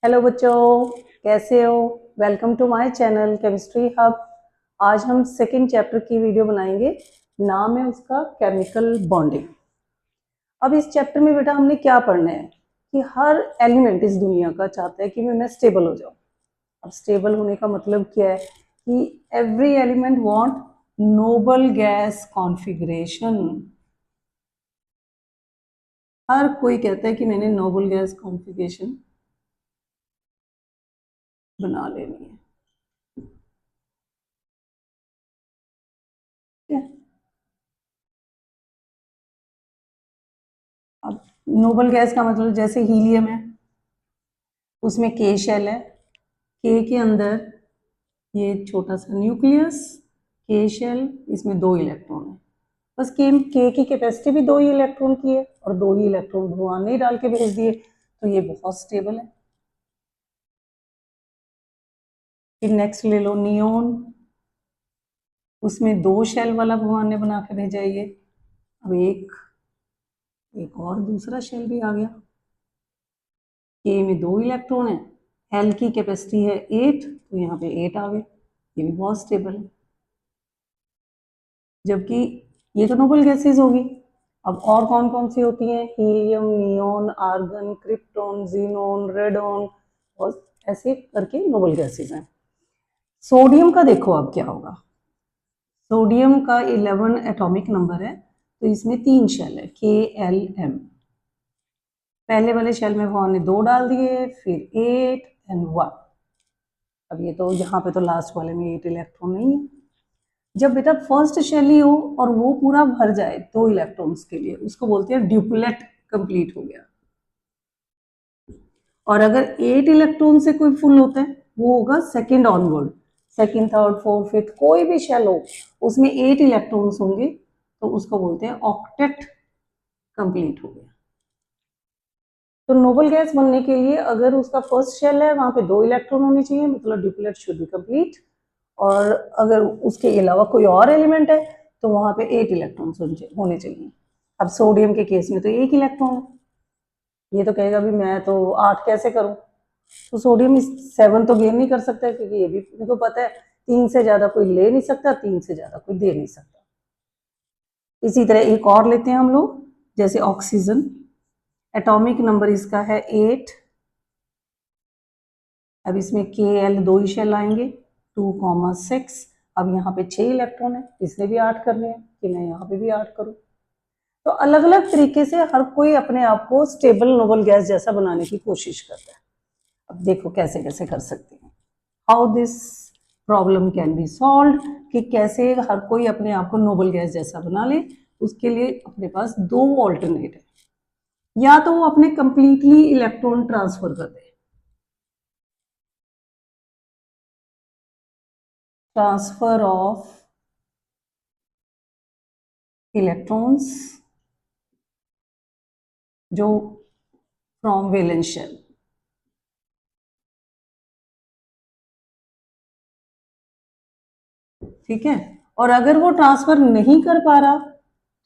Hello बच्चों, कैसे हो। Welcome to my channel chemistry hub. आज हम सेकेंड चैप्टर की वीडियो बनाएंगे। नाम है उसका केमिकल बॉन्डिंग। अब इस चैप्टर में बेटा हमने क्या पढ़ना है कि हर एलिमेंट इस दुनिया का चाहता है कि मैं स्टेबल हो जाऊं। अब स्टेबल होने का मतलब क्या है कि every element want noble gas configuration. हर कोई कहता है कि मैंने नोबल गैस कॉन्फ़िगरेशन बना लेनी है। ठीक है? अब नोबल गैस का मतलब जैसे हीलियम है, उसमें के शेल है। के के अंदर ये छोटा सा न्यूक्लियस, के शेल, इसमें 2 इलेक्ट्रॉन है। बस के की कैपेसिटी भी 2 ही इलेक्ट्रॉन की है और 2 ही इलेक्ट्रॉन भगवान ने डाल के भेज दिए, तो ये बहुत स्टेबल है। फिर नेक्स्ट ले लो नियोन, उसमें 2 शेल वाला भगवान ने बना के भेजा है ये। अब एक एक और दूसरा शेल भी आ गया। के में 2 इलेक्ट्रॉन है, एल की कैपेसिटी है 8, तो यहाँ पे 8 आ गए। ये भी बहुत स्टेबल है। जबकि ये तो नोबल गैसेज होगी। अब और कौन कौन सी होती हैं? Helium, neon, argon, krypton, xenon, radon, और ऐसे करके नोबल गैसेज हैं। सोडियम का देखो अब क्या होगा। सोडियम का 11 एटॉमिक नंबर है, तो इसमें 3 शेल है, के एल एम। पहले वाले शेल में भगवान ने 2 डाल दिए, फिर 8 एंड 1। अब ये तो यहाँ पे तो लास्ट वाले में 8 इलेक्ट्रॉन नहीं है। जब बेटा फर्स्ट शेल ही हो और वो पूरा भर जाए 2 इलेक्ट्रॉन्स के लिए, उसको बोलते हैं ड्यूप्लेट कंप्लीट हो गया। और अगर 8 इलेक्ट्रॉन से कोई फुल होता है, वो होगा second onward. Second, third, fourth, fifth, कोई भी शेल हो उसमें 8 इलेक्ट्रॉन्स होंगे, तो उसको बोलते हैं ऑक्टेट कंप्लीट हो गया। तो नोबल गैस बनने के लिए अगर उसका फर्स्ट शेल है, वहां पे 2 इलेक्ट्रॉन होने चाहिए, मतलब ड्यूप्लेट शुड बी कंप्लीट। और अगर उसके अलावा कोई और एलिमेंट है, तो वहां पे 8 इलेक्ट्रॉन होने चाहिए। अब सोडियम के केस में तो 1 इलेक्ट्रॉन है। ये तो कहेगा भी मैं तो 8 कैसे करूं। तो सोडियम 7 तो गेन नहीं कर सकता है, क्योंकि ये भी उनको पता है 3 से ज्यादा कोई ले नहीं सकता, 3 से ज्यादा कोई दे नहीं सकता। इसी तरह एक और लेते हैं हम लोग, जैसे ऑक्सीजन। एटॉमिक नंबर इसका है 8। अब इसमें के एल 2 ही शेल आएंगे, 2,6। अब यहाँ पे 6 इलेक्ट्रॉन है, इसने भी 8 करने हैं कि मैं यहाँ पे भी 8 करूँ। तो अलग अलग तरीके से हर कोई अपने आप को स्टेबल नोबल गैस जैसा बनाने की कोशिश करता है। अब देखो कैसे कैसे कर सकते हैं, how this problem can be solve, कि कैसे हर कोई अपने आप को नोबल गैस जैसा बना ले। उसके लिए अपने पास 2 ऑल्टरनेट है। या तो वो अपने कंप्लीटली इलेक्ट्रॉन ट्रांसफर कर दे, ट्रांसफर ऑफ इलेक्ट्रॉन्स जो फ्रॉम वैलेंस शेल। ठीक है। और अगर वो ट्रांसफर नहीं कर पा रहा,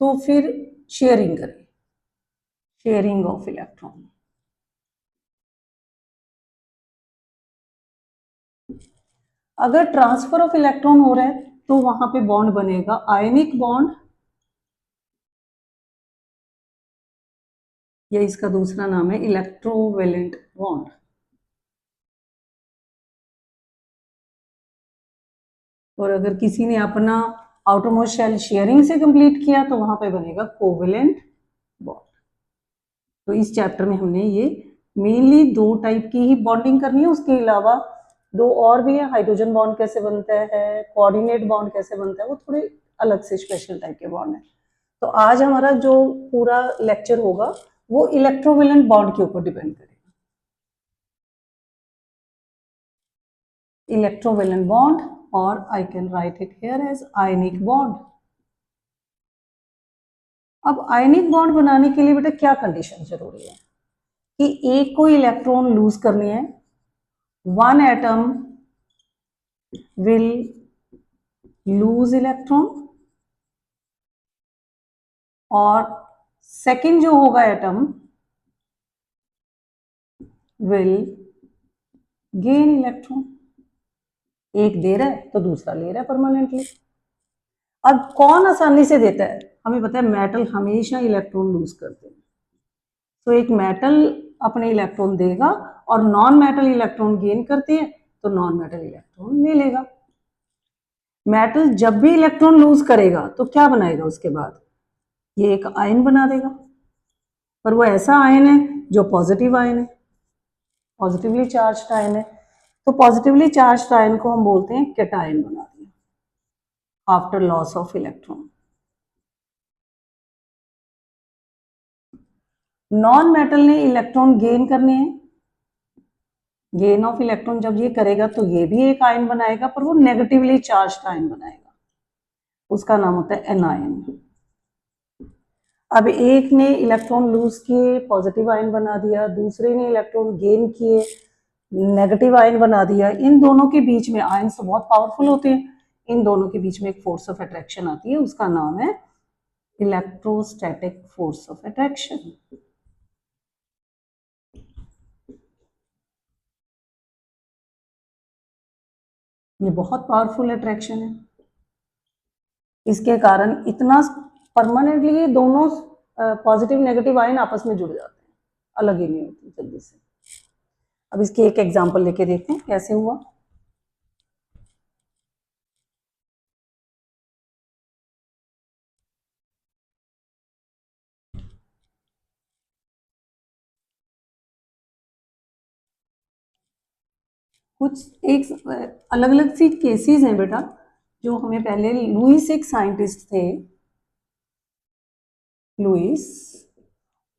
तो फिर शेयरिंग करें, शेयरिंग ऑफ इलेक्ट्रॉन। अगर ट्रांसफर ऑफ इलेक्ट्रॉन हो रहा है, तो वहां पे बॉन्ड बनेगा आयनिक बॉन्ड, या इसका दूसरा नाम है इलेक्ट्रोवेलेंट बॉन्ड। और अगर किसी ने अपना आउटरमोस्ट शेल शेयरिंग से कंप्लीट किया, तो वहां पे बनेगा कोवेलेंट बॉन्ड। तो इस चैप्टर में हमने ये मेनली 2 टाइप की ही बॉन्डिंग करनी है। उसके अलावा 2 और भी है, हाइड्रोजन बॉन्ड कैसे बनता है, कोऑर्डिनेट बॉन्ड कैसे बनता है, वो थोड़े अलग से स्पेशल टाइप के बॉन्ड है। तो आज हमारा जो पूरा लेक्चर होगा वो इलेक्ट्रोवेलेंट बॉन्ड के ऊपर डिपेंड करेगा। इलेक्ट्रोवेलेंट बॉन्ड, और I can write it here as ionic bond. अब आयनिक बॉन्ड बनाने के लिए बेटा क्या कंडीशन जरूरी है कि एक को इलेक्ट्रॉन लूज करनी है, 1 एटम विल लूज इलेक्ट्रॉन, और सेकंड जो होगा एटम विल गेन इलेक्ट्रॉन, एक दे रहा है तो दूसरा ले रहा है परमानेंटली। अब कौन आसानी से देता है? हमें पता है मेटल हमेशा इलेक्ट्रॉन लूज करते हैं, तो एक मेटल अपने इलेक्ट्रॉन देगा और नॉन मेटल इलेक्ट्रॉन गेन करती है तो नॉन मेटल इलेक्ट्रॉन ले लेगा। मेटल जब भी इलेक्ट्रॉन लूज करेगा तो क्या बनाएगा उसके बाद? ये एक आयन बना देगा, पर वो ऐसा आयन है जो पॉजिटिव आयन है, पॉजिटिवली चार्ज्ड आयन है। तो पॉजिटिवली चार्ज्ड आयन को हम बोलते हैं कैटायन बना दिया after loss of electron. Non metal ने इलेक्ट्रॉन गेन करने हैं, गेन ऑफ इलेक्ट्रॉन जब ये करेगा तो ये भी एक आयन बनाएगा, पर वो नेगेटिवली चार्ज्ड आयन बनाएगा, उसका नाम होता है एनायन। अब एक ने इलेक्ट्रॉन लूज किए, पॉजिटिव आयन बना दिया, दूसरे ने इलेक्ट्रॉन गेन किए, नेगेटिव आयन बना दिया। इन दोनों के बीच में, आयन तो बहुत पावरफुल होते हैं, इन दोनों के बीच में एक फोर्स ऑफ अट्रैक्शन आती है, उसका नाम है इलेक्ट्रोस्टैटिक फोर्स ऑफ अट्रैक्शन। ये बहुत पावरफुल अट्रैक्शन है, इसके कारण इतना परमानेंटली ये दोनों पॉजिटिव नेगेटिव आयन आपस में जुड़ जाते हैं, अलग ही नहीं होती जल्दी से। अब इसकी एक एग्जांपल लेके देखते हैं कैसे हुआ। कुछ एक अलग अलग सी केसेस हैं बेटा, जो हमें पहले लुईस एक साइंटिस्ट थे, लुईस,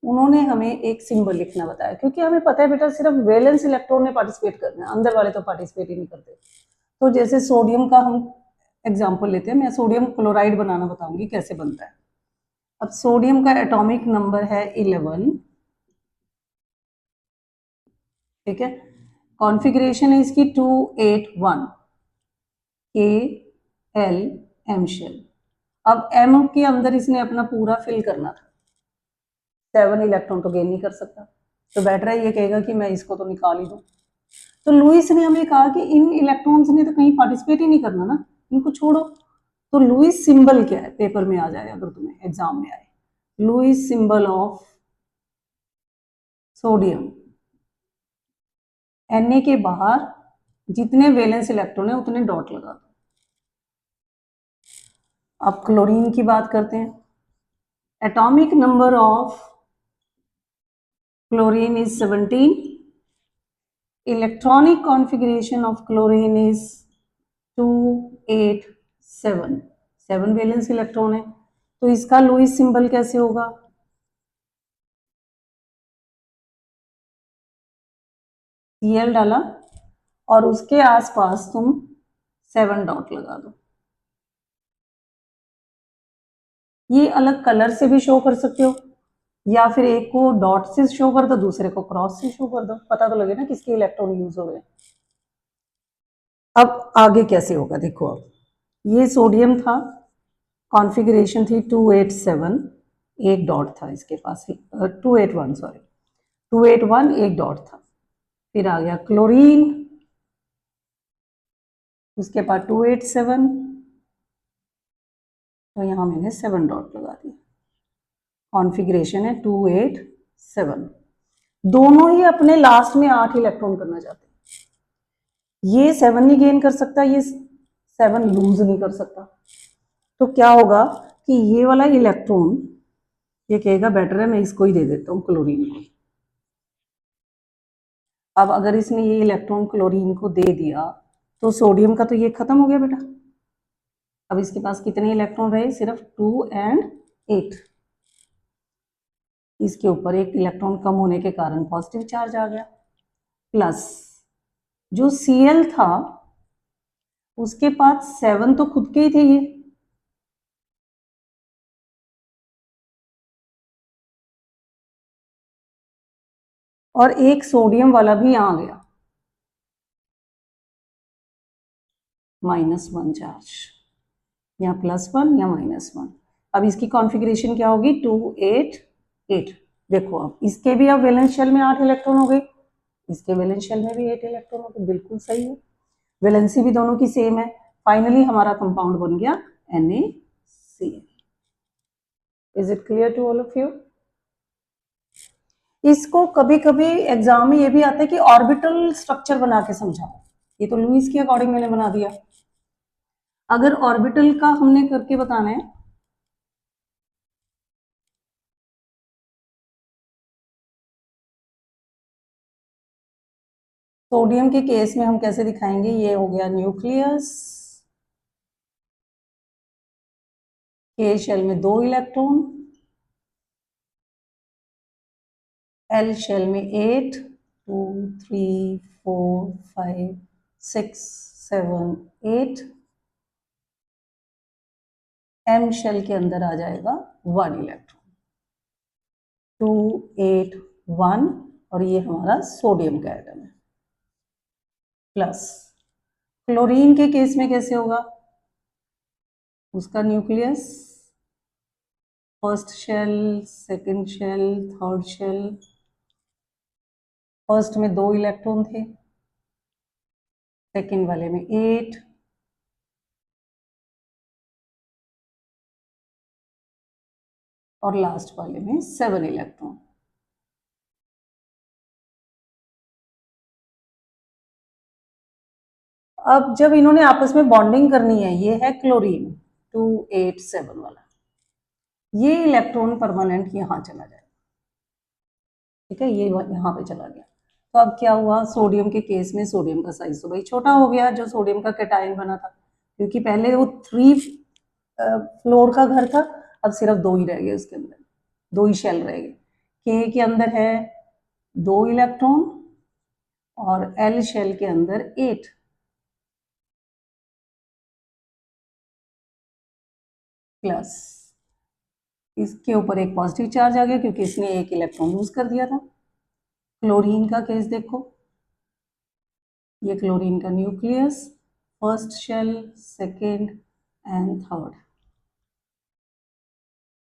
उन्होंने हमें एक सिंबल लिखना बताया, क्योंकि हमें पता है बेटा सिर्फ वैलेंस इलेक्ट्रॉन ने पार्टिसिपेट करना है, अंदर वाले तो पार्टिसिपेट ही नहीं करते। तो जैसे सोडियम का हम एग्जाम्पल लेते हैं, मैं सोडियम क्लोराइड बनाना बताऊंगी कैसे बनता है। अब सोडियम का एटॉमिक नंबर है 11, ठीक है, कॉन्फ़िगरेशन है इसकी 281, KL M शेल। अब M के अंदर इसने अपना पूरा फिल करना था, 7 इलेक्ट्रॉन तो गेन नहीं कर सकता, तो बेटर है ये कहेगा कि मैं इसको तो निकाल ही दूं। तो लुईस ने हमें कहा कि इन इलेक्ट्रॉन्स ने तो कहीं पार्टिसिपेट ही नहीं करना ना, इनको छोड़ो। तो लुईस सिंबल क्या है, पेपर में आ जाए अगर तुम्हें एग्जाम में आए, Lewis symbol of sodium, Na के बाहर जितने वैलेंस इलेक्ट्रॉन है उतने डॉट लगा दो। अब क्लोरीन की बात करते हैं, atomic number of chlorine is 17, electronic configuration of chlorine is 287, 7 valence electron है, तो इसका लुईस सिंबल कैसे होगा? Cl डाला और उसके आसपास तुम 7 डॉट लगा दो। ये अलग कलर से भी शो कर सकते हो, या फिर एक को डॉट से शो कर दो, दूसरे को क्रॉस से शो कर दो, पता तो लगे ना किसके इलेक्ट्रॉन यूज हो गए। अब आगे कैसे होगा देखो, अब ये सोडियम था, कॉन्फ़िगरेशन थी 287, एक डॉट था इसके पास, 281 सॉरी, 281 एक डॉट था। फिर आ गया क्लोरीन, उसके बाद 287, तो यहाँ मैंने 7 डॉट लगा दिया, कॉन्फ़िगरेशन है 287। दोनों ही अपने लास्ट में 8 इलेक्ट्रॉन करना चाहते हैं, ये 7 नहीं गेन कर सकता, ये 7 लूज नहीं कर सकता। तो क्या होगा कि ये वाला इलेक्ट्रॉन ये कहेगा बेटर है मैं इसको ही दे देता हूँ, क्लोरीन को। अब अगर इसने ये इलेक्ट्रॉन क्लोरीन को दे दिया तो सोडियम का तो ये खत्म हो गया बेटा। अब इसके पास कितने इलेक्ट्रॉन रहे? सिर्फ 2 और 8। इसके ऊपर एक इलेक्ट्रॉन कम होने के कारण पॉजिटिव चार्ज आ गया, प्लस जो Cl था उसके पास 7 तो खुद के ही थे ये, और एक सोडियम वाला भी यहां गया, -1 चार्ज, या +1 या -1। अब इसकी कॉन्फ़िगरेशन क्या होगी? 288। देखो अब इसके भी अब वैलेंस शेल में 8 इलेक्ट्रॉन हो गए, इसके वैलेंस शेल में भी 8 इलेक्ट्रॉन हो, तो बिल्कुल सही है, वैलेंसी भी दोनों की सेम है। फाइनली हमारा कंपाउंड बन गया NaCl। Is it clear to all of you? इसको कभी कभी एग्जाम में ये भी आता है कि ऑर्बिटल स्ट्रक्चर बना के समझाओ। ये तो लुईस के अकॉर्डिंग मैंने बना दिया। अगर ऑर्बिटल का हमने करके बताना है, सोडियम के केस में हम कैसे दिखाएंगे, ये हो गया न्यूक्लियस, के शेल में 2 इलेक्ट्रॉन, एल शेल में 8, 2 3 4 5 6 7 8, एम शेल के अंदर आ जाएगा 1 इलेक्ट्रॉन, 2 8 1, और ये हमारा सोडियम का एटम है। प्लस क्लोरीन के केस में कैसे होगा, उसका nucleus, first shell, second shell, third shell, first में 2 इलेक्ट्रॉन थे, सेकंड वाले में 8, और लास्ट वाले में 7 इलेक्ट्रॉन। अब जब इन्होंने आपस में बॉन्डिंग करनी है, ये है क्लोरीन 287 वाला, ये इलेक्ट्रॉन परमानेंट यहाँ चला जाएगा, ठीक है, ये यहाँ पे चला गया। तो अब क्या हुआ, सोडियम के केस में सोडियम का साइज तो भाई छोटा हो गया, जो सोडियम का कैटायन बना था, क्योंकि पहले वो 3 फ्लोर का घर था, अब सिर्फ 2 ही रह गए, उसके अंदर 2 ही शेल रह गए। के के अंदर है 2 इलेक्ट्रॉन, और एल शेल के अंदर 8। प्लस इसके ऊपर एक पॉजिटिव चार्ज आ गया, क्योंकि इसने 1 इलेक्ट्रॉन लूज कर दिया था। क्लोरीन का केस देखो, ये क्लोरीन का nucleus, first shell, second and third.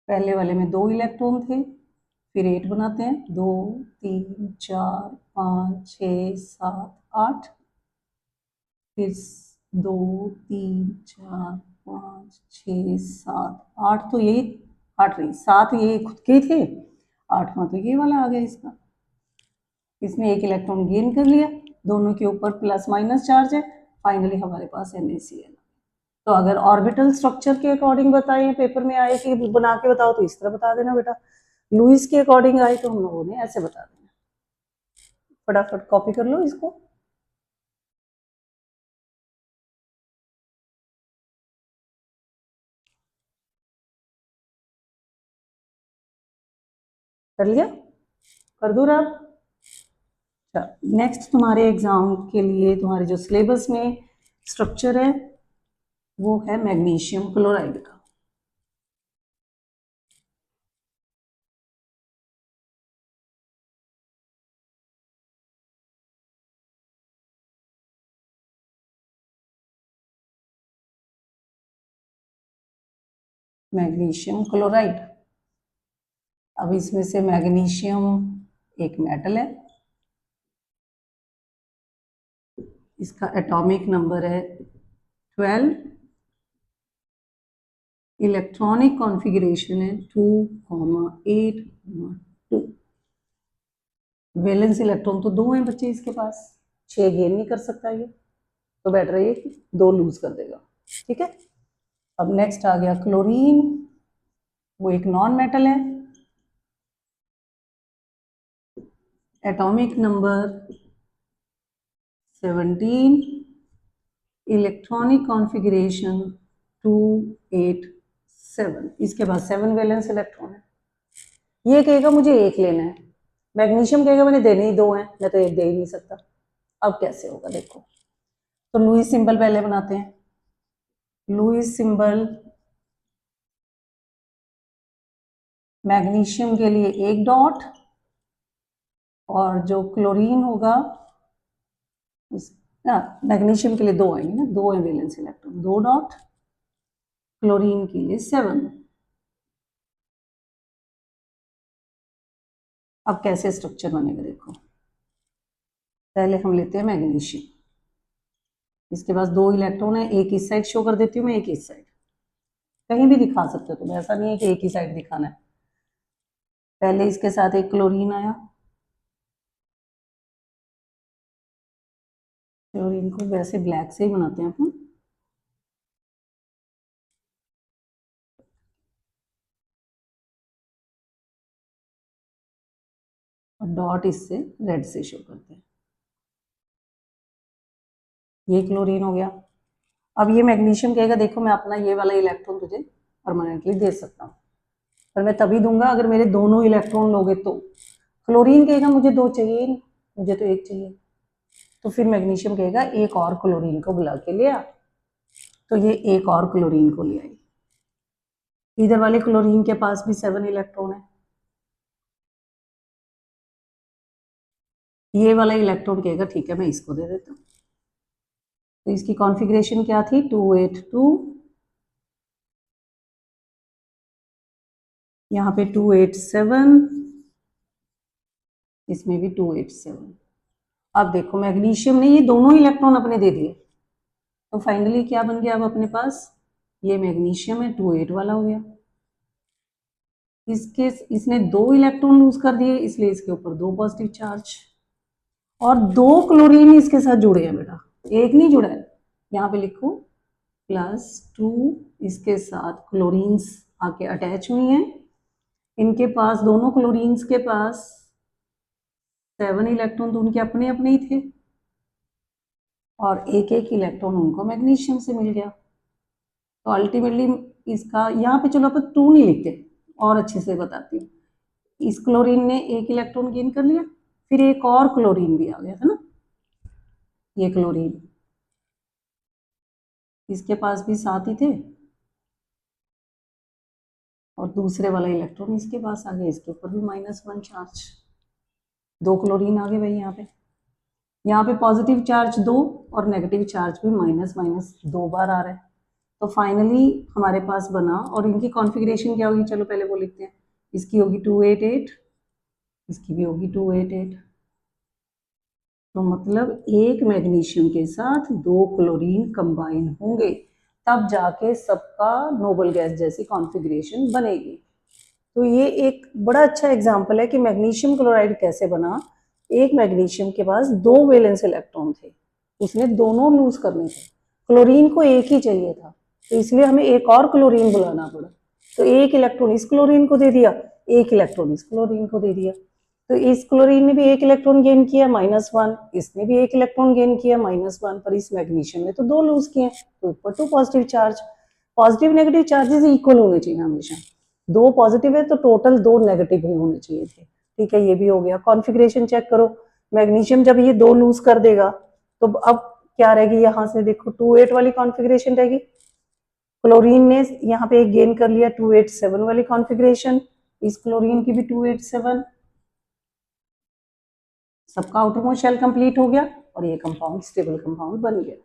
पहले वाले में 2 इलेक्ट्रॉन थे, फिर 8 बनाते हैं, 2 3 4 5 6 7 8, फिर 2 3 4 5 6 7 8, तो यही 8 रही, 7 ये खुद के ही थे, 8वां तो ये वाला आ गया इसका। इसने 1 इलेक्ट्रॉन गेन कर लिया, दोनों के ऊपर प्लस माइनस चार्ज है, फाइनली हमारे पास NaCl। तो अगर ऑर्बिटल स्ट्रक्चर के अकॉर्डिंग बताए, पेपर में आए कि बना के बताओ, तो इस तरह बता देना बेटा, लुईस के अकॉर्डिंग आए तो हम लोगों ने ऐसे बता देना। फटाफट कॉपी कर लो इसको। कर लिया, कर दूँ आप? नेक्स्ट तुम्हारे एग्जाम के लिए तुम्हारे जो सिलेबस में स्ट्रक्चर है, वो है मैग्नीशियम क्लोराइड का। मैग्नीशियम क्लोराइड, अब इसमें से मैग्नीशियम एक मेटल है, इसका एटॉमिक नंबर है 12, इलेक्ट्रॉनिक कॉन्फ़िगरेशन है 2,8, 2। वैलेंस इलेक्ट्रॉन तो 2 हैं बच्चे इसके पास, 6 गेन नहीं कर सकता ये, तो बेटर है कि 2 लूज कर देगा, ठीक है। अब नेक्स्ट आ गया क्लोरीन, वो एक नॉन मेटल है, एटॉमिक नंबर 17, इलेक्ट्रॉनिक कॉन्फ़िगरेशन 287, इसके बाद 7 वैलेंस इलेक्ट्रॉन है। ये कहेगा मुझे 1 लेना है, मैग्नीशियम कहेगा मैंने देने ही 2 हैं, मैं तो 1 दे ही नहीं सकता। अब कैसे होगा देखो, तो लुईस सिंबल पहले बनाते हैं। लुईस सिंबल मैग्नीशियम के लिए 1 डॉट, और जो क्लोरीन होगा मैग्नीशियम के लिए 2 आएंगे ना, 2 है वैलेंस इलेक्ट्रॉन, 2 डॉट, क्लोरीन के लिए 7। अब कैसे स्ट्रक्चर बनेगा देखो, पहले हम लेते हैं मैग्नीशियम। इसके पास 2 इलेक्ट्रॉन है, एक इस साइड शो कर देती हूँ मैं, एक इस साइड, कहीं भी दिखा सकते हो तुम, ऐसा नहीं है कि एक ही साइड दिखाना है। पहले इसके साथ एक क्लोरीन आया, क्लोरीन को वैसे ब्लैक से ही बनाते हैं अपन, और डॉट इससे रेड से शो करते हैं। ये क्लोरीन हो गया। अब ये मैग्नीशियम कहेगा देखो मैं अपना ये वाला इलेक्ट्रॉन तुझे परमानेंटली दे सकता हूँ, पर मैं तभी दूंगा अगर मेरे दोनों इलेक्ट्रॉन लोगे तो। क्लोरीन कहेगा मुझे 2 चाहिए नहीं, मुझे तो 1 चाहिए, तो फिर मैग्नीशियम कहेगा एक और क्लोरीन को बुला के ले आ, तो ये एक और क्लोरीन को ले आई। इधर वाले क्लोरीन के पास भी 7 इलेक्ट्रॉन है, ये वाला इलेक्ट्रॉन कहेगा ठीक है मैं इसको दे देता हूँ। तो इसकी कॉन्फ़िगरेशन क्या थी, 282, यहाँ पे 287, इसमें भी 287। अब देखो मैग्नीशियम ने ये दोनों इलेक्ट्रॉन अपने दे दिए, तो फाइनली क्या बन गया अब अपने पास, ये मैग्नीशियम है 28 वाला हो गया। इसके इसने 2 इलेक्ट्रॉन लूज कर दिए, इसलिए इसके ऊपर 2 पॉजिटिव चार्ज, और 2 क्लोरीन इसके साथ जुड़े हैं बेटा, एक नहीं जुड़ा है। यहाँ पे लिखो +2, इसके साथ क्लोरीन्स आके अटैच हुई हैं, इनके पास दोनों क्लोरीन्स के पास 7 इलेक्ट्रॉन तो उनके अपने अपने ही थे, और एक एक इलेक्ट्रॉन उनको मैग्नीशियम से मिल गया। तो अल्टीमेटली इसका यहाँ पे चलो अपन 2 नहीं लिखते, और अच्छे से बताती हूँ। इस क्लोरीन ने 1 इलेक्ट्रॉन गेन कर लिया, फिर एक और क्लोरीन भी आ गया था ना, ये क्लोरीन, इसके पास भी 7 ही थे, और दूसरे वाला इलेक्ट्रॉन इसके पास आ गया, इसके ऊपर भी -1 चार्ज, 2 क्लोरीन आ गए भाई। यहाँ पे पॉजिटिव चार्ज 2 और नेगेटिव चार्ज भी माइनस माइनस 2 बार आ रहा है। तो फाइनली हमारे पास बना, और इनकी कॉन्फ़िगरेशन क्या होगी, चलो पहले वो लिखते हैं। इसकी होगी 288, इसकी भी होगी 288, तो मतलब एक मैग्नीशियम के साथ 2 क्लोरीन कंबाइन होंगे, तब जाके सबका नोबल गैस जैसी कॉन्फ़िगरेशन बनेगी। तो ये एक बड़ा अच्छा एग्जाम्पल है कि मैग्नीशियम क्लोराइड कैसे बना। एक मैग्नीशियम के पास 2 वैलेंस इलेक्ट्रॉन थे, उसने दोनों लूज करने थे, क्लोरीन को एक ही चाहिए था, तो इसलिए हमें एक और क्लोरीन बुलाना पड़ा। तो एक इलेक्ट्रॉन इस क्लोरीन को दे दिया, एक इलेक्ट्रॉन इस क्लोरीन को दे दिया, तो इस क्लोरीन ने भी 1 इलेक्ट्रॉन गेन किया -1, इसने भी 1 इलेक्ट्रॉन गेन किया -1, पर इस मैग्नीशियम ने तो 2 लूज किए, तो ऊपर 2 positive charge. Positive negative charges equal होने चाहिए हमेशा, 2 पॉजिटिव है तो टोटल 2 नेगेटिव ही होने चाहिए थे। ठीक है, ये भी हो गया। कॉन्फ़िगरेशन चेक करो, मैग्नीशियम जब ये 2 लूज कर देगा तो अब क्या रहेगी, यहाँ से देखो 28 वाली कॉन्फ़िगरेशन रहेगी, क्लोरीन ने यहाँ पे एक गेन कर लिया 287 वाली कॉन्फ़िगरेशन, इस क्लोरीन की भी 287, सबका आउटर मोस्ट शेल कंप्लीट हो गया, और ये कंपाउंड स्टेबल कंपाउंड बन गया।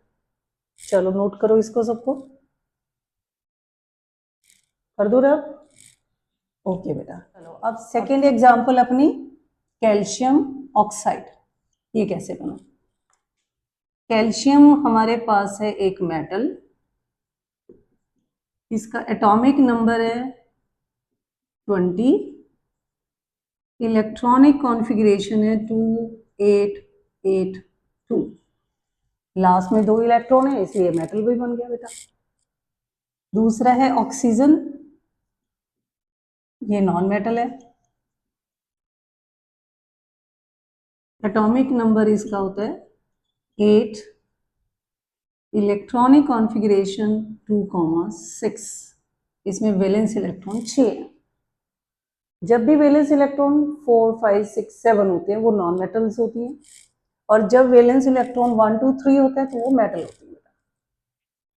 चलो नोट करो इसको सबको, कर दो रब। ओके बेटा, चलो अब सेकेंड एग्जाम्पल अपनी, कैल्शियम ऑक्साइड, ये कैसे बना। कैल्शियम हमारे पास है एक मेटल, इसका एटॉमिक नंबर है 20, इलेक्ट्रॉनिक कॉन्फ़िगरेशन है 2882, लास्ट में 2 इलेक्ट्रॉन है इसलिए मेटल भी बन गया बेटा। दूसरा है ऑक्सीजन, ये नॉन मेटल है, एटॉमिक नंबर इसका होता है 8, इलेक्ट्रॉनिक कॉन्फ़िगरेशन 2,6, इसमें वैलेंस इलेक्ट्रॉन 6 है। जब भी वैलेंस इलेक्ट्रॉन 4, 5, 6, 7 होते हैं वो नॉन मेटल्स होती हैं, और जब वैलेंस इलेक्ट्रॉन 1, 2, 3 होता है तो वो मेटल होती है।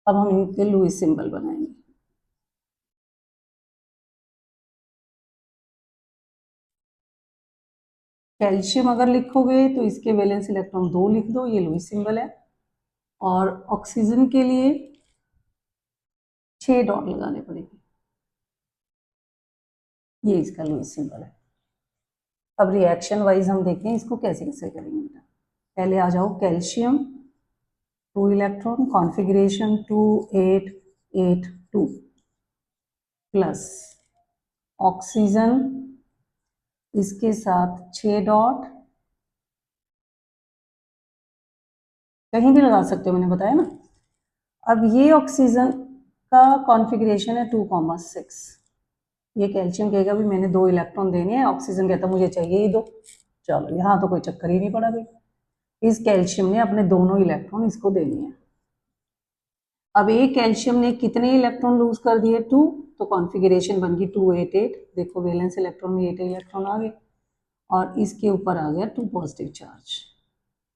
अब हम इनके लुईस सिंबल बनाएंगे। कैल्शियम अगर लिखोगे तो इसके वैलेंस इलेक्ट्रॉन 2 लिख दो, ये लुईस सिंबल है, और ऑक्सीजन के लिए 6 डॉट लगाने पड़ेंगे, ये इसका लुईस सिंबल है। अब रिएक्शन वाइज हम देखते हैं इसको कैसे कैसे करेंगे बेटा। पहले आ जाओ calcium 2 electron, configuration 2882 plus oxygen इसके साथ 6 डॉट, कहीं भी लगा सकते हो, मैंने बताया ना। अब ये ऑक्सीजन का कॉन्फ़िगरेशन है 2,6। ये कैल्शियम कहेगा भी मैंने 2 इलेक्ट्रॉन देने हैं, ऑक्सीजन कहता मुझे चाहिए ही 2। चलो यहाँ तो कोई चक्कर ही नहीं पड़ा भाई, इस कैल्शियम ने अपने दोनों इलेक्ट्रॉन इसको देने हैं। अब एक कैल्शियम ने कितने इलेक्ट्रॉन लूज कर दिए? 2, तो कॉन्फ़िगरेशन बन गई 288। देखो वैलेंस इलेक्ट्रॉन में 8 इलेक्ट्रॉन आ गए और इसके ऊपर आ गया 2 पॉजिटिव चार्ज,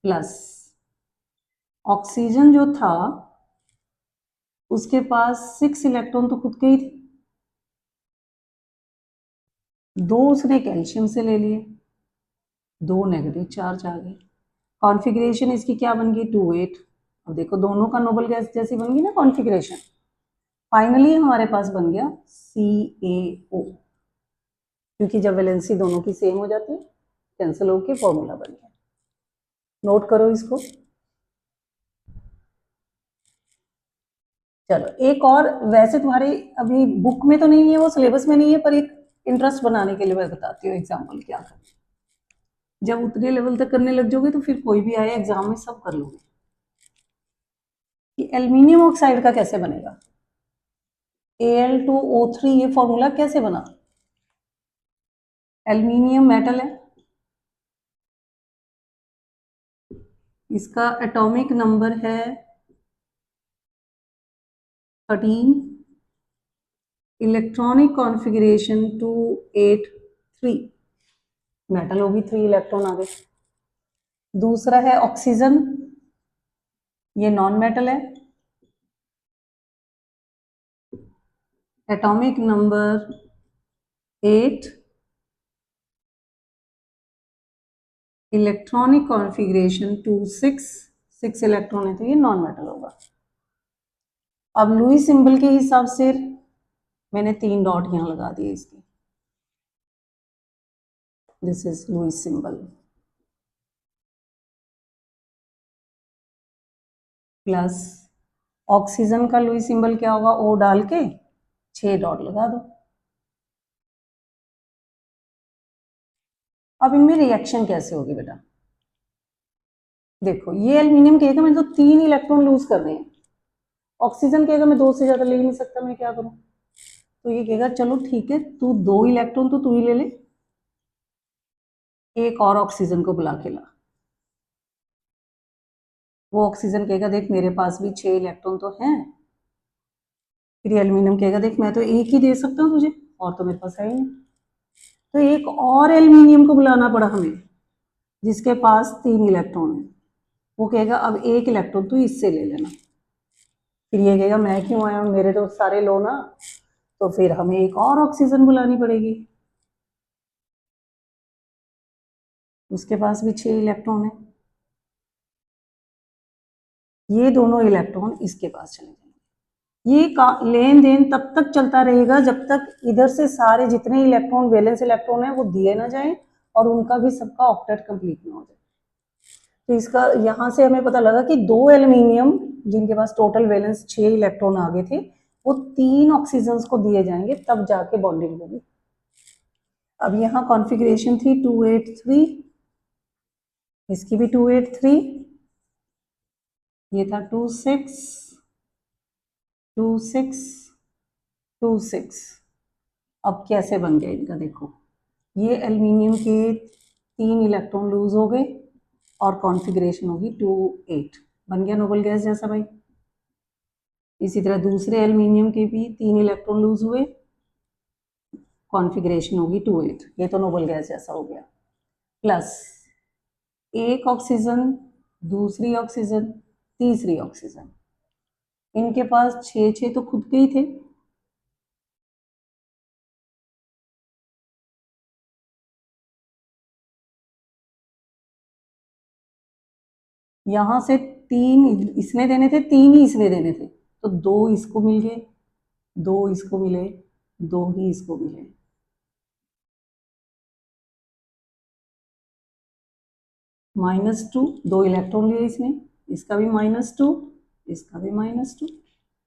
प्लस ऑक्सीजन जो था उसके पास 6 इलेक्ट्रॉन तो खुद के ही थे, 2 उसने कैल्शियम से ले लिए, 2 नेगेटिव चार्ज आ गए। कॉन्फ़िगरेशन इसकी क्या बन गई? 28। अब देखो दोनों का नोबल गैस जैसी बन गई ना कॉन्फ़िगरेशन। फाइनली हमारे पास बन गया CaO, क्योंकि जब वैलेंसी दोनों की सेम हो जाती है कैंसिल होके फॉर्मूला बन गया। नोट करो इसको। चलो एक और, वैसे तुम्हारी अभी बुक में तो नहीं है, वो सिलेबस में नहीं है, पर एक इंटरेस्ट बनाने के लिए मैं बताती हूँ एग्जाम्पल क्या करना। जब उतने लेवल तक करने लग जाओगे तो फिर कोई भी आए एग्जाम में सब कर लोगे। कि एल्यूमिनियम ऑक्साइड का कैसे बनेगा? Al2O3, ये फॉर्मूला कैसे बना? एल्यूमिनियम मेटल है, इसका एटॉमिक नंबर है 13, इलेक्ट्रॉनिक कॉन्फ़िगरेशन 283, मेटल होगी 3 इलेक्ट्रॉन आ गए। दूसरा है ऑक्सीजन, ये नॉन मेटल है, atomic number 8, electronic configuration 26, 6 electron है तो ये नॉन मेटल होगा। अब लुईस सिंबल के हिसाब से मैंने 3 डॉट यहाँ लगा दिए इसके, this is Lewis symbol, plus oxygen का लुईस सिंबल क्या होगा? O डाल के 6 डॉट लगा दो। अब इनमें रिएक्शन कैसे होगी बेटा? देखो ये एल्यूमिनियम कहेगा मैं तो 3 इलेक्ट्रॉन लूज कर रहे हैं, ऑक्सीजन कहेगा मैं 2 से ज्यादा ले ही नहीं सकता, मैं क्या करूं? तो ये कहेगा चलो ठीक है, तू 2 इलेक्ट्रॉन तो तू ही ले ले, एक और ऑक्सीजन को बुला के ला। वो ऑक्सीजन कहेगा देख मेरे पास भी 6 इलेक्ट्रॉन तो हैं। फिर एल्यूमिनियम कहेगा देख मैं तो एक ही दे सकता हूँ तुझे, और तो मेरे पास है ही नहीं। तो एक और एल्यूमिनियम को बुलाना पड़ा हमें जिसके पास 3 इलेक्ट्रॉन है। वो कहेगा अब 1 इलेक्ट्रॉन तू इससे ले लेना। फिर ये कहेगा मैं क्यों आया हूँ, मेरे तो सारे लो ना। तो फिर हमें एक और ऑक्सीजन बुलानी पड़ेगी, उसके पास भी 6 इलेक्ट्रॉन है। ये दोनों इलेक्ट्रॉन इसके पास चले जाएंगे। ये लेन देन तब तक चलता रहेगा जब तक इधर से सारे जितने इलेक्ट्रॉन वैलेंस इलेक्ट्रॉन है वो दिए ना जाए और उनका भी सबका ऑक्टेट कंप्लीट ना हो जाए। तो इसका यहाँ से हमें पता लगा कि 2 एल्यूमिनियम जिनके पास टोटल वैलेंस 6 इलेक्ट्रॉन आ गए थे वो 3 ऑक्सीजन को दिए जाएंगे तब जाके बॉन्डिंग होगी। अब यहाँ कॉन्फ़िगरेशन थी 283, इसकी भी 283, ये था 26, 26, 26। अब कैसे बन गया इनका देखो, ये एल्यूमिनियम के 3 इलेक्ट्रॉन लूज हो गए और कॉन्फ़िगरेशन होगी 28, बन गया नोबल गैस जैसा भाई। इसी तरह दूसरे एल्यूमिनियम के भी 3 इलेक्ट्रॉन लूज हुए, कॉन्फ़िगरेशन होगी 28, ये तो नोबल गैस जैसा हो गया। प्लस एक ऑक्सीजन, दूसरी ऑक्सीजन, तीसरी ऑक्सीजन, इनके पास 6 तो खुद के ही थे, यहां से 3 इसने देने थे, 3 ही इसने देने थे, तो 2 इसको मिल गए, 2 इसको मिले, 2 ही इसको मिले। -2, 2 इलेक्ट्रॉन लिए इसने, इसका भी -2, इसका भी -2।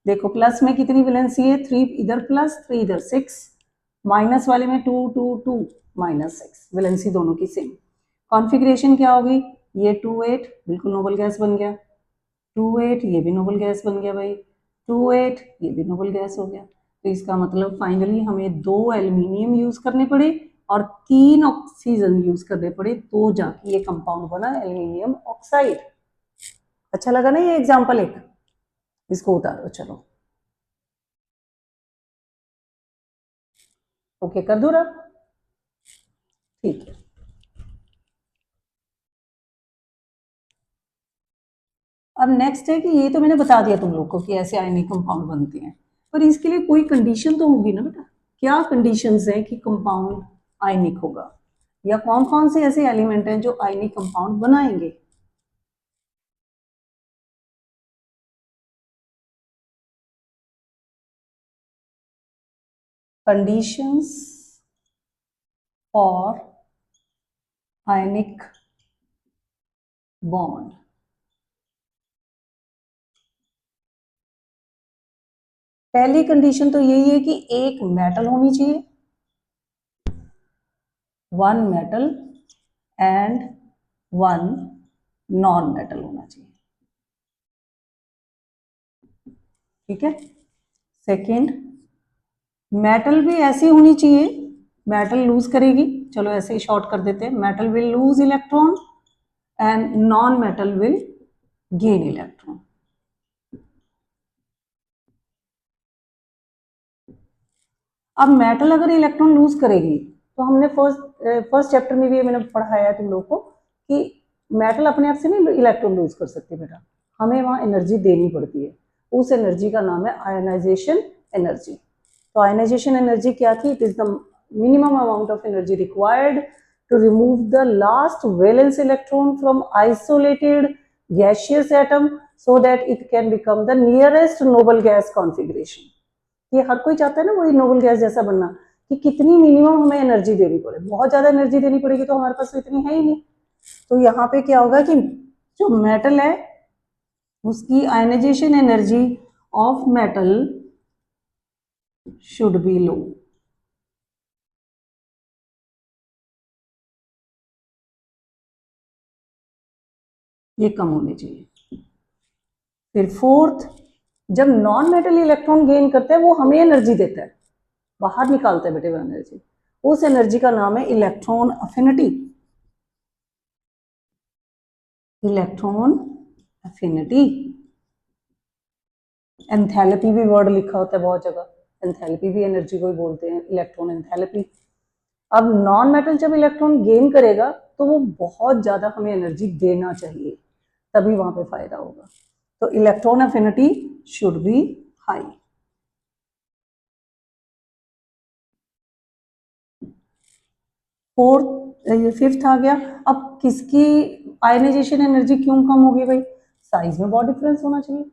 देखो प्लस में कितनी वैलेंसी है, 3 इधर प्लस 3 इधर 6, माइनस वाले में 2 2 2 -6, वैलेंसी दोनों की सेम। कॉन्फ़िगरेशन क्या होगी, ये 2 8 बिल्कुल नोबल गैस बन गया, 2 8 ये भी नोबल गैस बन गया भाई, 2 8 ये भी नोबल गैस हो गया। तो इसका मतलब फाइनली हमें 2 एल्यूमिनियम यूज करने पड़े और 3 ऑक्सीजन यूज करने पड़े, तो जाके ये कंपाउंड बना एल्यूमिनियम ऑक्साइड। अच्छा लगा ना ये एग्जाम्पल एक, इसको उतारो चलो। ओके कर दो रहा, ठीक है। अब नेक्स्ट है कि ये तो मैंने बता दिया तुम लोग को कि ऐसे आयनिक कंपाउंड बनते हैं, पर इसके लिए कोई कंडीशन तो होगी ना बेटा, क्या कंडीशंस है कि कंपाउंड आयनिक होगा, या कौन कौन से ऐसे एलिमेंट हैं जो आयनिक कंपाउंड बनाएंगे। कंडीशंस फॉर आयनिक बॉन्ड, पहली कंडीशन तो यही है कि एक मेटल होनी चाहिए, one metal and one non metal होना चाहिए, ठीक है। सेकेंड, मेटल भी ऐसी होनी चाहिए, मेटल लूज करेगी, चलो ऐसे ही शॉर्ट कर देते हैं, metal will lose electron and non metal will gain electron. अब मेटल अगर इलेक्ट्रॉन लूज करेगी तो हमने फर्स्ट चैप्टर में भी मैंने पढ़ाया है तुम लोग को कि मेटल अपने आप से नहीं इलेक्ट्रॉन लूज कर सकती बेटा, हमें वहां एनर्जी देनी पड़ती है, उस एनर्जी का नाम है आयनाइजेशन एनर्जी। तो आयनाइजेशन एनर्जी क्या थी, it is the minimum amount of energy required to remove the last valence electron from isolated gaseous atom so that it can become the nearest noble gas configuration. ये हर कोई चाहता है ना वही नोबल गैस जैसा बनना, कि कितनी मिनिमम हमें एनर्जी देनी पड़े, बहुत ज्यादा एनर्जी देनी पड़ेगी तो हमारे पास तो इतनी है ही नहीं। तो यहाँ पे क्या होगा कि जो मेटल है उसकी ionization energy of metal should be low, ये कम होनी चाहिए। फिर फोर्थ, जब नॉन मेटल इलेक्ट्रॉन गेन करता है वो हमें एनर्जी देता है, बाहर निकालता है बेटे वो एनर्जी, उस एनर्जी का नाम है electron affinity. Electron affinity, enthalpy भी वर्ड लिखा होता है बहुत जगह, एंथैल्पी भी एनर्जी को ही बोलते हैं, इलेक्ट्रॉन एंथैल्पी। अब नॉन मेटल जब इलेक्ट्रॉन गेन करेगा तो वो बहुत ज्यादा हमें एनर्जी देना चाहिए, तभी वहां पे फायदा होगा। तो electron affinity should be high. Fourth, ये फिफ्थ आ गया। अब किसकी आयनाइजेशन एनर्जी क्यों कम होगी भाई, साइज में बहुत डिफरेंस होना चाहिए।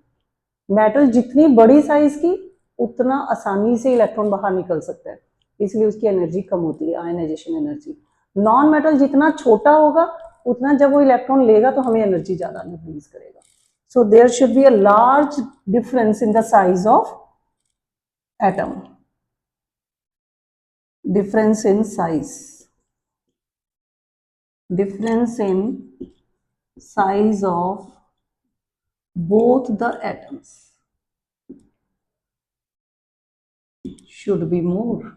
मेटल जितनी बड़ी साइज की उतना आसानी से इलेक्ट्रॉन बाहर निकल सकता है, इसलिए उसकी एनर्जी कम होती है, आयनाइजेशन एनर्जी। नॉन मेटल जितना छोटा होगा उतना जब वो इलेक्ट्रॉन लेगा तो हमें एनर्जी ज्यादा रिलीज करेगा। So there should be a large difference in the size of atom, difference in size, difference in size of both the atoms should be more,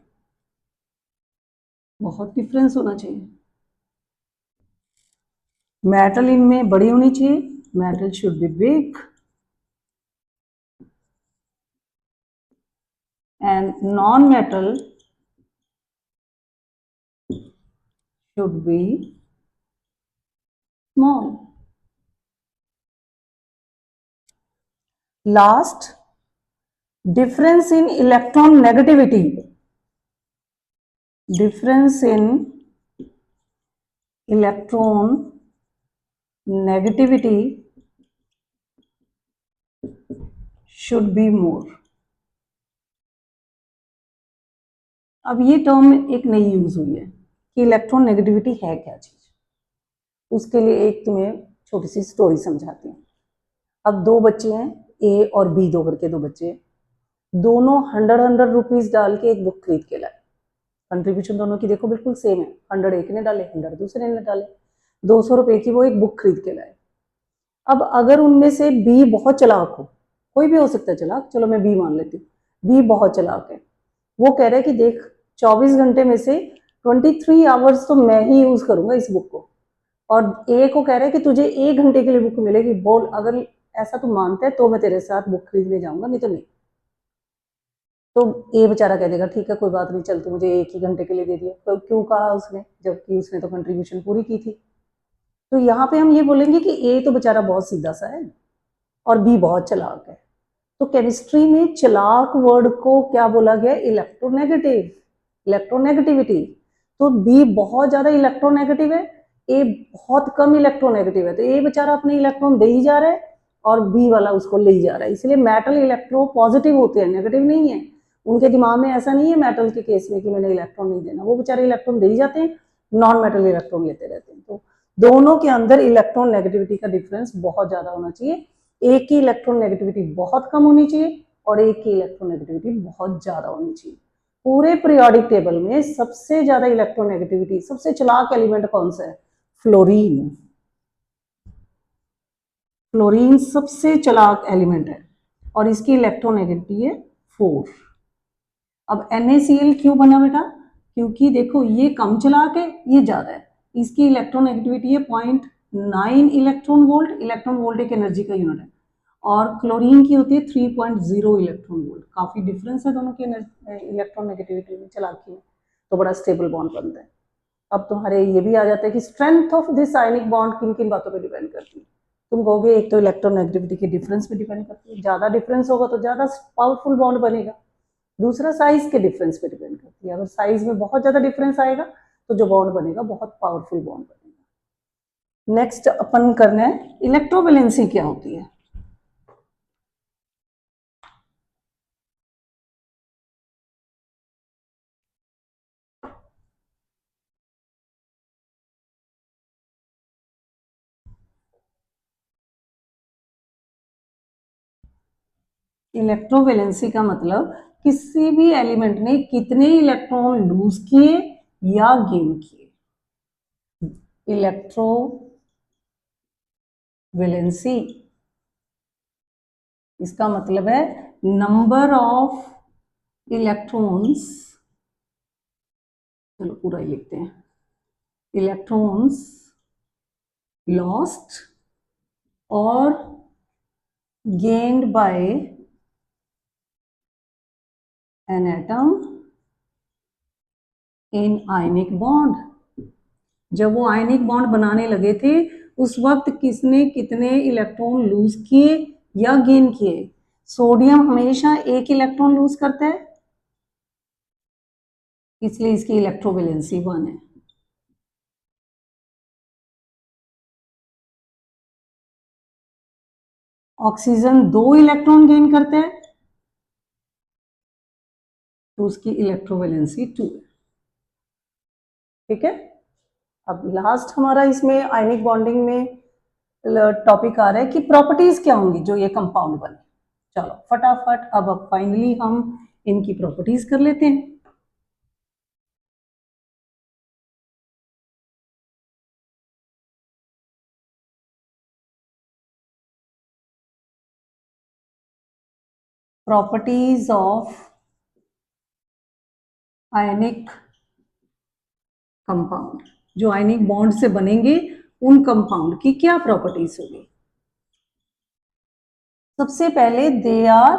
बहुत डिफरेंस होना चाहिए। मेटल इनमें बड़ी होनी चाहिए, metal should B big and non metal should be small. Last, difference in electron negativity, difference in electron negativity should be more. अब ये term एक नई यूज हुई है कि इलेक्ट्रॉन नेगेटिविटी है क्या चीज, उसके लिए एक तुम्हें छोटी सी स्टोरी समझाती हूँ। अब दो बच्चे हैं, ए और बी दो करके दो बच्चे हैं, दोनों 100 रुपीज डाल के एक बुक खरीद के लाए। कंट्रीब्यूशन दोनों की देखो बिल्कुल सेम है, 100 एक ने डाले, 100 दूसरे ने डाले, 200 रुपए की वो एक बुक खरीद के लाए। अब अगर उनमें से बी बहुत चालाक हो, कोई भी हो सकता है चालाक, चलो मैं बी मान लेती हूँ, बी बहुत चालाक है, वो कह रहा है कि देख 24 घंटे में से 23 आवर्स तो मैं ही यूज करूंगा इस बुक को, और ए को कह रहा है कि तुझे 1 घंटे के लिए बुक मिलेगी, बोल अगर ऐसा तू मानता है तो मैं तेरे साथ बुक खरीदने जाऊंगा, नहीं तो नहीं। तो ए बेचारा कह देगा ठीक है कोई बात नहीं, चल तू मुझे 1 ही घंटे के लिए दे दिया। तो क्यों कहा उसने, जबकि उसने तो कंट्रीब्यूशन पूरी की थी। तो यहाँ पे हम ये बोलेंगे कि ए तो बेचारा बहुत सीधा सा है और बी बहुत चालाक है। तो केमिस्ट्री में चालाक वर्ड को क्या बोला गया, इलेक्ट्रोनेगेटिव, इलेक्ट्रोनेगेटिविटी। तो बी बहुत ज्यादा इलेक्ट्रोनेगेटिव है, ए बहुत कम इलेक्ट्रोनेगेटिव है, तो ए बेचारा अपने इलेक्ट्रॉन दे ही जा रहा है और बी वाला उसको ले ही जा रहा है। इसलिए मेटल इलेक्ट्रो पॉजिटिव होते हैं, नेगेटिव नहीं है। उनके दिमाग में ऐसा नहीं है मेटल के केस में कि मैंने इलेक्ट्रॉन नहीं देना, वो बेचारे इलेक्ट्रॉन दे ही जाते हैं, नॉन मेटल इलेक्ट्रॉन लेते रहते हैं। तो दोनों के अंदर इलेक्ट्रॉन नेगेटिविटी का डिफरेंस बहुत ज्यादा होना चाहिए, एक की इलेक्ट्रॉन नेगेटिविटी बहुत कम होनी चाहिए और एक की इलेक्ट्रॉन नेगेटिविटी बहुत ज्यादा होनी चाहिए। पूरे पीरियोडिक टेबल में सबसे ज्यादा इलेक्ट्रॉन नेगेटिविटी, सबसे चालाक एलिमेंट कौन सा है, फ्लोरीन। फ्लोरीन सबसे चालाक एलिमेंट है और इसकी इलेक्ट्रोनेगेटिविटी है 4। अब NaCl क्यों बना बेटा, क्योंकि देखो ये कम चालाक है, ये ज्यादा है, इसकी इलेक्ट्रोनेगेटिविटी है 0.9 इलेक्ट्रॉन वोल्ट, इलेक्ट्रॉन वोल्ट एक एनर्जी का यूनिट है, और क्लोरीन की होती है 3.0 इलेक्ट्रॉन वोल्ट। काफी डिफरेंस है दोनों की इलेक्ट्रॉन नेगेटिविटी में, चालाकी में, तो बड़ा स्टेबल बॉन्ड बनता है। अब तुम्हारे ये भी आ जाता है कि strength of this ionic bond किन किन बातों पर डिपेंड करती है। तुम कहोगे एक तो इलेक्ट्रोनेगेटिविटी के डिफरेंस पे डिपेंड करती है, ज्यादा डिफरेंस होगा तो ज्यादा पावरफुल बॉन्ड बनेगा। दूसरा साइज के डिफरेंस पे डिपेंड करती है, अगर साइज में बहुत ज्यादा डिफरेंस आएगा तो जो बॉन्ड बनेगा बहुत पावरफुल बॉन्ड बनेगा। नेक्स्ट अपन करना है इलेक्ट्रोवैलेंसी क्या होती है। इलेक्ट्रोवैलेंसी का मतलब किसी भी एलिमेंट ने कितने इलेक्ट्रॉन लूज किए या गेन किए। इलेक्ट्रोवैलेंसी इसका मतलब है नंबर ऑफ इलेक्ट्रॉन्स, चलो पूरा ही लिखते हैं, इलेक्ट्रॉन्स लॉस्ट और gained by an atom in ionic bond। जब वो आयनिक बॉन्ड बनाने लगे थे उस वक्त किसने कितने इलेक्ट्रॉन लूज किए या गेन किए। सोडियम हमेशा एक इलेक्ट्रॉन लूज करता है, इसलिए इसकी इलेक्ट्रोवैलेंसी 1 है। ऑक्सीजन 2 इलेक्ट्रॉन गेन करता है तो उसकी इलेक्ट्रोवैलेंसी 2 है। ठीक है, अब लास्ट हमारा इसमें आयनिक बॉन्डिंग में टॉपिक आ रहा है कि प्रॉपर्टीज क्या होंगी जो ये कंपाउंड बने। चलो फटाफट अब फाइनली हम इनकी प्रॉपर्टीज कर लेते हैं। प्रॉपर्टीज ऑफ आयनिक कंपाउंड, जो आयनिक बॉन्ड से बनेंगे उन कंपाउंड की क्या प्रॉपर्टीज होगी। सबसे पहले they are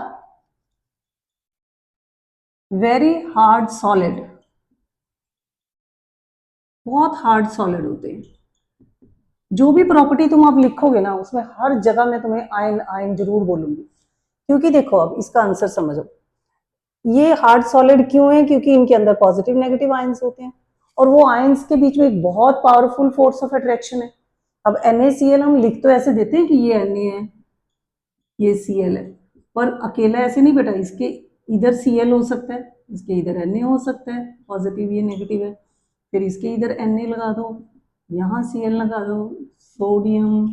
very hard solid, बहुत हार्ड सॉलिड होते हैं। जो भी प्रॉपर्टी तुम आप लिखोगे ना उसमें हर जगह मैं तुम्हें आयन आयन जरूर बोलूंगी, क्योंकि देखो अब इसका आंसर समझो, ये हार्ड सॉलिड क्यों है, क्योंकि इनके अंदर पॉजिटिव नेगेटिव आयंस होते हैं और वो आयंस के बीच में एक बहुत पावरफुल फोर्स ऑफ अट्रैक्शन है। अब NaCl हम लिख तो ऐसे देते हैं कि ये Na है, ये Cl है, पर अकेला ऐसे नहीं बेटा, इसके इधर Cl हो सकता है, इसके इधर Na हो सकता है, पॉजिटिव ये नेगेटिव है, फिर इसके इधर Na लगा दो, यहाँ Cl लगा दो, सोडियम,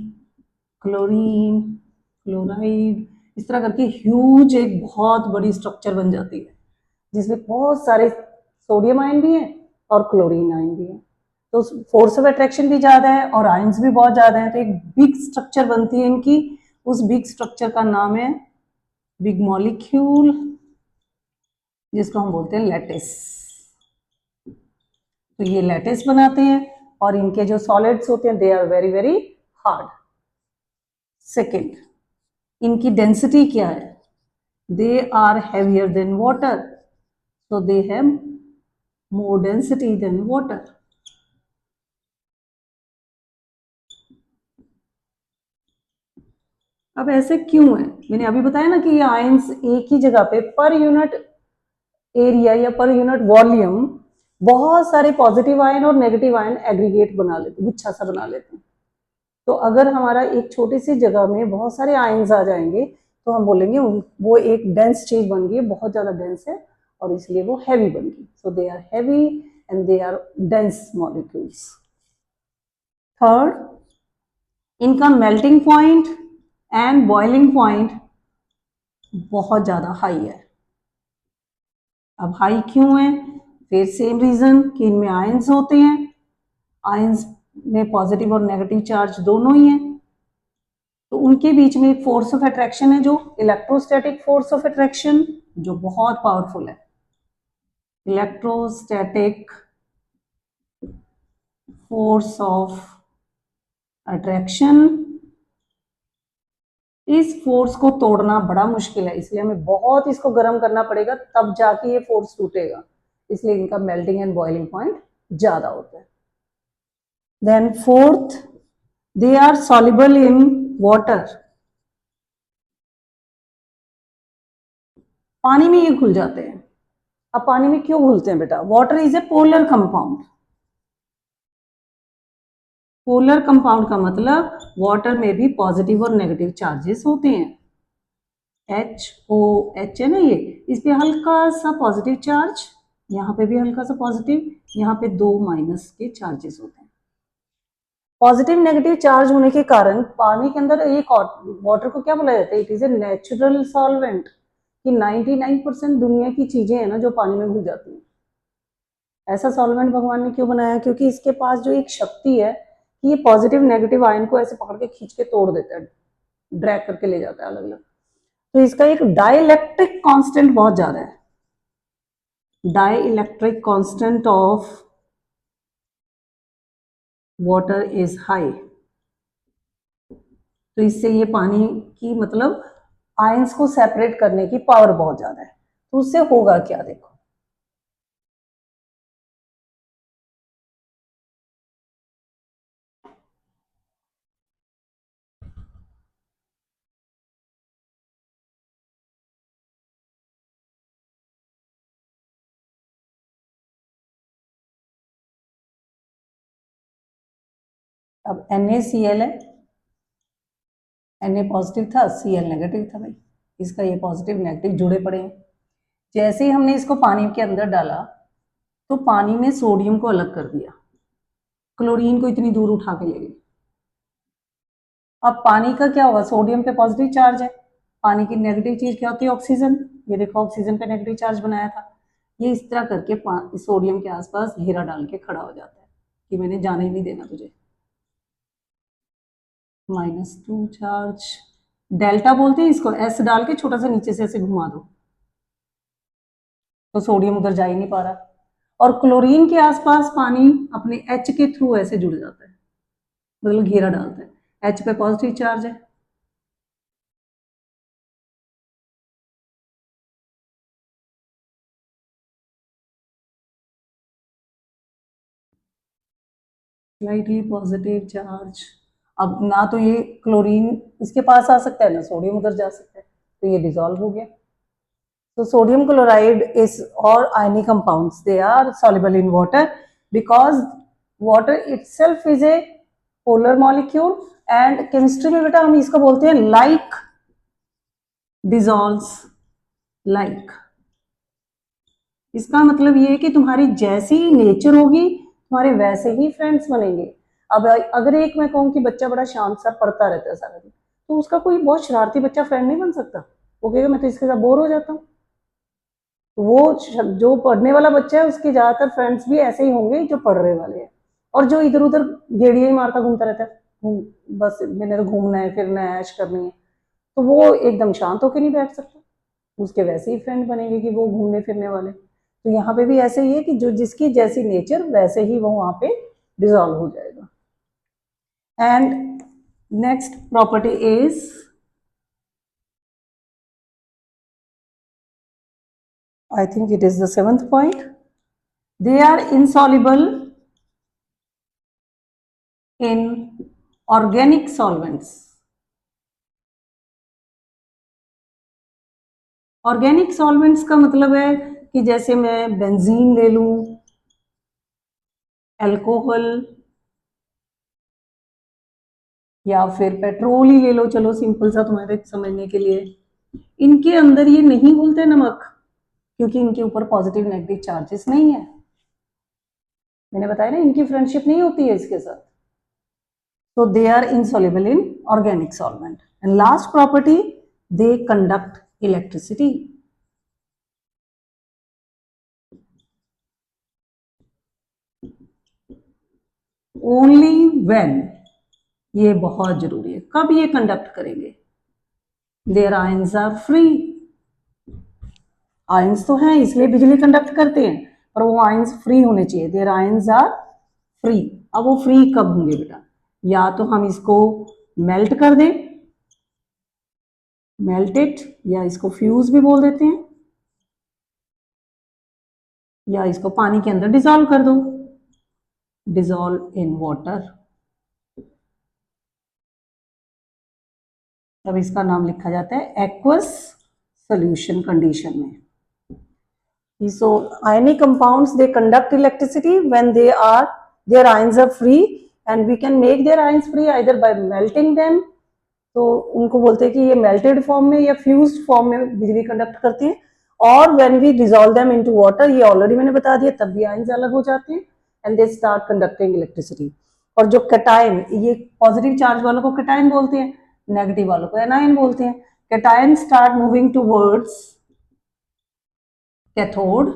क्लोरीन, क्लोराइड, इस तरह करके ह्यूज एक बहुत बड़ी स्ट्रक्चर बन जाती है जिसमें बहुत सारे सोडियम आयन भी हैं और क्लोरीन आयन भी है। तो फोर्स ऑफ अट्रैक्शन भी ज़्यादा है और आयंस भी बहुत ज़्यादा हैं, तो एक बिग स्ट्रक्चर बनती है इनकी। उस बिग स्ट्रक्चर का नाम है बिग मॉलिक्यूल, जिसको हम बोलते हैं लैटिस। तो ये लैटिस बनाते हैं और इनके जो सॉलिड्स होते हैं they are very very hard. Second, इनकी डेंसिटी क्या है? They are heavier than water, so they have more density than water. अब ऐसे क्यों है? मैंने अभी बताया ना कि ये आयंस एक ही जगह पे पर यूनिट एरिया या पर यूनिट वॉल्यूम बहुत सारे पॉजिटिव आयन और नेगेटिव आयन एग्रीगेट बना लेते, गुच्छा सा बना लेते हैं। तो अगर हमारा एक छोटी सी जगह में बहुत सारे आयंस आ जाएंगे तो हम बोलेंगे वो एक डेंस चीज बन गई, बहुत ज्यादा डेंस है और इसलिए वो हैवी बन गई। So they are heavy and they are dense molecules. Third, इनका melting point and boiling point बहुत ज़्यादा हाई है। अब हाई क्यों है? फिर सेम रीज़न कि इनमें आयंस होते हैं, आयंस में पॉजिटिव और नेगेटिव चार्ज दोनों ही हैं, तो उनके बीच में एक फोर्स ऑफ अट्रैक्शन है जो इलेक्ट्रोस्टैटिक फोर्स ऑफ अट्रैक्शन, जो बहुत पावरफुल है। इलेक्ट्रोस्टैटिक फोर्स ऑफ अट्रैक्शन, इस फोर्स को तोड़ना बड़ा मुश्किल है, इसलिए हमें बहुत इसको गर्म करना पड़ेगा तब जाके ये फोर्स टूटेगा, इसलिए इनका मेल्टिंग एंड बॉइलिंग पॉइंट ज्यादा होता है। Then fourth, they are soluble in water, पानी में ये घुल जाते हैं। अब पानी में क्यों घुलते हैं बेटा? Water is a polar compound. Polar compound का मतलब वाटर में भी पॉजिटिव और नेगेटिव चार्जेस होते हैं। HOH है ना ये, इस पे हल्का सा पॉजिटिव चार्ज, यहाँ पे भी हल्का सा पॉजिटिव, यहाँ पे 2 माइनस के चार्जेस होते हैं। पॉजिटिव नेगेटिव चार्ज होने के कारण पानी के अंदर एक वाटर को क्या बोला जाता है? It is a natural solvent, कि 99% दुनिया की चीजें हैं ना जो पानी में घुल जाती हैं। ऐसा सॉल्वेंट भगवान ने क्यों बनाया? क्योंकि इसके पास जो एक शक्ति है कि ये पॉजिटिव नेगेटिव आयन को ऐसे पकड़ के खींच के तोड़ देता है, ड्रैग करके ले जाता है अलग अलग। तो इसका एक डाइलेक्ट्रिक कांस्टेंट बहुत ज्यादा है। Dielectric constant of water is high, तो इससे ये पानी की मतलब आयंस को सेपरेट करने की पावर बहुत ज्यादा है। तो उससे होगा क्या देखो, अब NaCl है, Na पॉजिटिव था, Cl नेगेटिव था भाई, इसका ये पॉजिटिव नेगेटिव जुड़े पड़े हैं। जैसे ही हमने इसको पानी के अंदर डाला तो पानी ने सोडियम को अलग कर दिया, क्लोरीन को इतनी दूर उठा के ले गई। अब पानी का क्या होगा? सोडियम पे पॉजिटिव चार्ज है, पानी की नेगेटिव चीज क्या होती है? ऑक्सीजन। ये देखो ऑक्सीजन पे नेगेटिव चार्ज बनाया था, ये इस तरह करके सोडियम के आसपास घेरा डाल के खड़ा हो जाता है कि मैंने जाने ही नहीं देना तुझे। -2 चार्ज, डेल्टा बोलते हैं इसको, S डाल के छोटा सा नीचे से ऐसे घुमा दो तो सोडियम उधर जा ही नहीं पा रहा। और क्लोरीन के आसपास पानी अपने H के थ्रू ऐसे जुड़ जाता है, मतलब घेरा डालता है। H पे पॉजिटिव चार्ज है, स्लाइटली पॉजिटिव चार्ज। अब ना तो ये क्लोरीन इसके पास आ सकता है ना सोडियम उधर जा सकता है, तो ये डिसॉल्व हो गया। So sodium chloride is or ionic compounds, they are soluble in water because water itself is a polar molecule and chemistry में बेटा हम इसको बोलते हैं like dissolves like। इसका मतलब ये है कि तुम्हारी जैसी नेचर होगी तुम्हारे वैसे ही फ्रेंड्स बनेंगे। अब अगर एक मैं कहूँ कि बच्चा बड़ा शांत सा पढ़ता रहता है सारा दिन, तो उसका कोई बहुत शरारती बच्चा फ्रेंड नहीं बन सकता। वो कहेगा मैं तो इसके साथ बोर हो जाता हूँ। तो वो जो पढ़ने वाला बच्चा है उसके ज्यादातर फ्रेंड्स भी ऐसे ही होंगे जो पढ़ रहे वाले हैं। और जो इधर उधर गेड़िया ही मारता घूमता रहता है, बस मैंने तो घूमना है, फिरना है, ऐश करनी है, तो वो एकदम शांत होकर नहीं बैठ सकता। उसके वैसे ही फ्रेंड बनेंगे कि वो घूमने फिरने वाले। तो यहाँ पे भी ऐसे ही है कि जो जिसकी जैसी नेचर वैसे ही वो वहां पे डिजॉल्व हो जाएगा। And next property is, I think it is the seventh point. They are insoluble in organic solvents. Organic solvents का मतलब है कि जैसे मैं बेंजीन ले लूं, अल्कोहल, या फिर पेट्रोल ही ले लो, चलो सिंपल सा तुम्हारे समझने के लिए। इनके अंदर ये नहीं घुलते नमक, क्योंकि इनके ऊपर पॉजिटिव नेगेटिव चार्जेस नहीं है। मैंने बताया ना, इनकी फ्रेंडशिप नहीं होती है इसके साथ। So they are insoluble in organic solvent. And last property, they conduct electricity. Only when, ये बहुत जरूरी है, कब ये कंडक्ट करेंगे? Their ions are free. Ions तो हैं इसलिए बिजली कंडक्ट करते हैं, पर वो आयंस फ्री होने चाहिए। Their ions are free. अब वो फ्री कब होंगे बेटा? या तो हम इसको मेल्ट कर दें, मेल्ट इट, या इसको फ्यूज भी बोल देते हैं, या इसको पानी के अंदर डिसॉल्व कर दो, डिसॉल्व इन वाटर। तब इसका नाम लिखा जाता है एक्वस सॉल्यूशन कंडीशन में। So ionic compounds, they conduct electricity when their ions are free, and we can make their ions free either by melting them, तो उनको बोलते हैं कि ये मेल्टेड फॉर्म में या फ्यूज्ड फॉर्म में बिजली कंडक्ट करती हैं, और when we dissolve them into water, ये ऑलरेडी मैंने बता दिया, तब भी आयंस अलग हो जाते हैं and they start conducting electricity. और जो कैटायन, ये पॉजिटिव चार्ज वालों को कैटायन बोलते हैं, नेगेटिव वालों को एनायन बोलते हैं। Cation start moving towards cathode,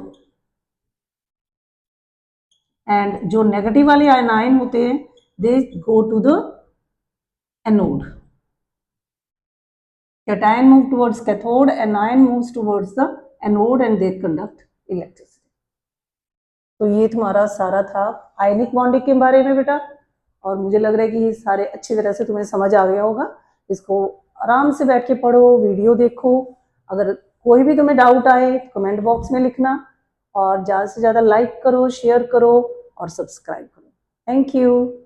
and जो नेगेटिव वाले आयनाइन होते हैं they go to the anode. cation move towards cathode, anion moves towards the anode, and they conduct electricity. तो ये तुम्हारा सारा था आयनिक बॉन्डिंग के बारे में बेटा, और मुझे लग रहा है कि ये सारे अच्छी तरह से तुम्हें समझ आ गया होगा। इसको आराम से बैठ के पढ़ो, वीडियो देखो। अगर कोई भी तुम्हें डाउट आए तो कमेंट बॉक्स में लिखना, और ज़्यादा से ज़्यादा लाइक करो, शेयर करो और सब्सक्राइब करो। Thank you.